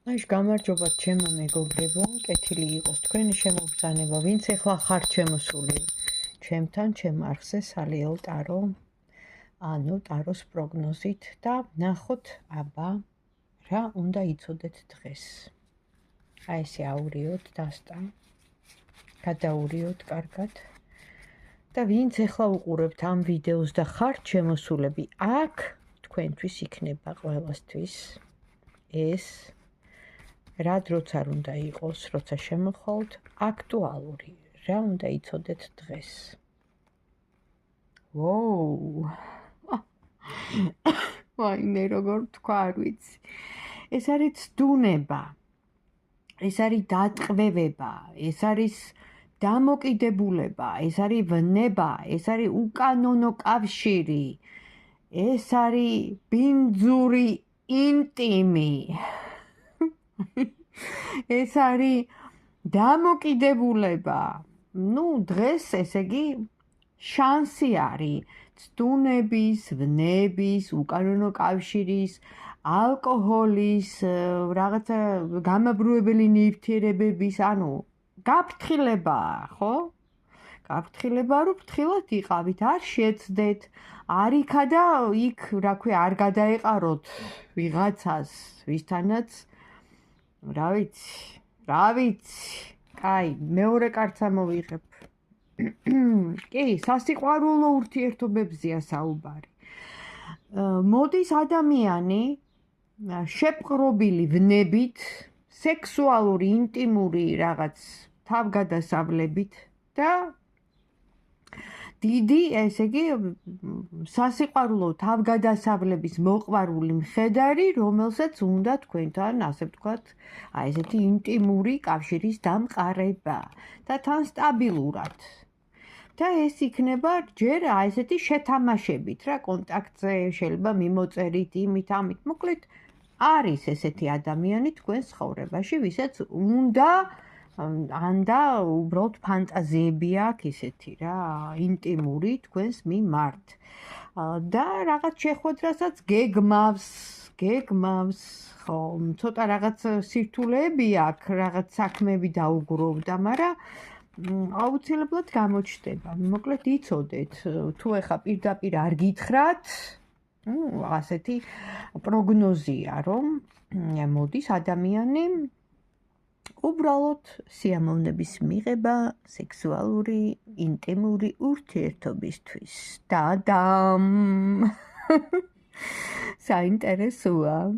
Aish გამარჯობათ ჩემო მეგობრებო, კეთილი იყოს თქვენი შემოგზანება, ვინც ეხლა ხარ შემოსული ჩემთან, ჩემ არხზე სალიელ ტარო, ანუ ტაროს პროგნოზით და ნახოთ აბა რა უნდა იცოდეთ დღეს. აი ესე აურიოთ დასტა, გადაურიოთ კარგად და ვინც ეხლა უყურებთ ამ ვიდეოს და ხართ შემოსულები, აქ თქვენთვის იქნება ყველასთვის ეს რა დროც არ უნდა იყოს, როცა შემოხვალთ აქტუალური, რა უნდა იცოდეთ დღეს. ვოუ. ვაიმე როგორ თქვა არ ვიცი. ეს არის ცდუნება. ეს არის დატყვევება, ეს არის დამოკიდებულება, ეს არის ვნება, ეს არის უკანონო კავშირი. ეს არის ბინძური ინტიმი. ეს არის დამოკიდებულება. დღეს ესე იგი შანსი არის ცდუნების, ვნების, უკანონო კავშირის, ალკოჰოლის, რაღაცა გამაბრუებელი ნივთიერებების, ანუ გაფრთხილებაა, ხო? გაფრთხილება, რომ ფრთხილად იყავით, არ შეცდეთ, არ იქა და იქ, რა ქვია, არ გადაეყაროთ ვიღაცას, ვისთანაც რა ვიცი, კაი, მეორე კარტს ამოვიღებ. კი, სასიყვარულო ურთიერთობებზეა საუბარი. მოდის ადამიანი შეპყრობილი ვნებით, სექსუალური, ინტიმური რაღაც თავგადასავლებით და დიდი, ესე იგი, სასიყვარულო თავგადასავლების მოყვარული მხედარი, რომელსაც უნდა თქვენთან, ასე ვთქვათ, აი ესეთი ინტიმური კავშირის დამყარება და თან სტაბილურად. და ეს იქნება ჯერ აი ესეთი შეთამაშებით რა, კონტაქტზე შეიძლება მიმოწერით, იმით, ამით. მოკლედ, არის ესეთი ადამიანი თქვენს ცხოვრებაში, ვისაც უნდა ანდა უბრალოდ ფანტაზიები აქვს ისეთი რა, ინტიმური თქვენს მიმართ. და რაღაც შეხვედრასაც გეგმავს, ხო, ცოტა რაღაც სირთულეები აქვს, რაღაც საქმეები დაუგროვდა, მაგრამ აუცილებლად გამოჩნდება. მოკლედ იცოდეთ, თუ ეხა პირდაპირ არ გითხრათ, ასეთი პროგნოზია, რომ მოდის ადამიანი უბრალოდ სიამოვნების მიღება სექსუალური, ინტიმური ურთიერთობისთვის. და საინტერესოა.